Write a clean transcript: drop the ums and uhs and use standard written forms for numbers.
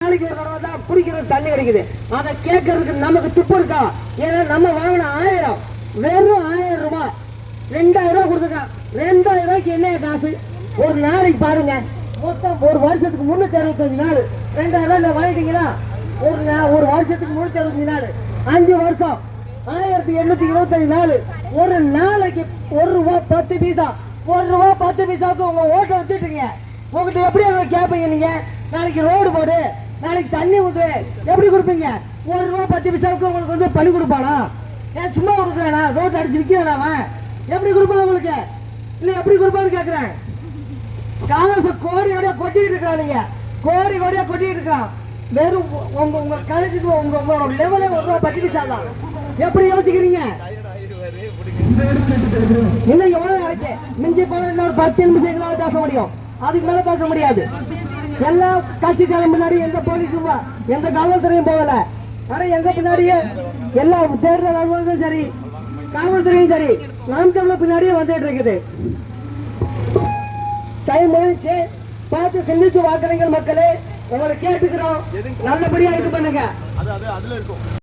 நாளைக்கு ஒரு தடவை தான் குடிக்கிறது தண்ணி கிடைக்குது. அதை கேட்கறதுக்கு நமக்கு துப்பு இருக்கா? ஏன்னா நம்ம வாங்கின 1000 வெறும் 1000 ரூபாய் 2000 ரூபாய் கொடுத்துருக்கான். 2000 ரூபாய்க்கு என்ன காசு? ஒரு நாளைக்கு பாருங்க, மொத்தம் ஒரு வருஷத்துக்கு 365 நாள் 2000 ரூபாய் வாங்கிட்டீங்கன்னா ஒரு வருஷத்துக்கு 365 நாள் 5 வருஷம் 1825 நாள். ஒரு நாளைக்கு 1 ரூபாய் 10 பைசா. 1 ரூபாய் 10 பைசாவுக்கு உங்க ஓட்டை வச்சுட்டீங்க. உங்ககிட்ட எப்படி கேட்பீங்க? நீங்க நாளைக்கு ரோடு போடு, நாளைக்கு தண்ணி ஊத்து, எப்படி கொடுப்பீங்க? 1 ரூபாய் 10 பைசாவுக்கு உங்களுக்கு வந்து பணி கொடுப்பானா? ஏன் சும்மா கொடுக்குறானா? ரோட் அடிச்சு விற்கிறான் அவன். எப்படி கொடுப்பான் உங்களுக்கு? இல்லை எப்படி கொடுப்பான்னு கேட்கிறேன். காங்கிரஸ் கோடியோட கொட்டிட்டு இருக்கிறான். கோடியோட கொட்டிட்டு இருக்கான். வெறும் உங்க கணக்குக்கு உங்களோட லெவலே 1 ரூபாய் 10 பைசா தான். எப்படி யோசிக்கிறீங்க? இன்னும் எவ்வளவு நாளைக்கு மிஞ்சி போன இன்னொரு 10 நிமிஷம் பேச முடியும், அதுக்கு மேல பேச முடியாது. எல்லா கட்சிக்காரன் முன்னாடி எந்த போலீஸும் எந்த காவல்துறையும் போகல. ஆனா எங்க பின்னாடியே எல்லா தேர்தல் அலுவலர்களும் சரி, காவல்துறையும் சரி, நாம் தமிழர் பின்னாடியே வந்துட்டு இருக்குது. டைம் முடிச்சு பார்த்து சிந்திச்சு வாக்களிங்கள் மக்களே. உங்களை கேட்டுக்கிறோம், நல்லபடியா இது பண்ணுங்க.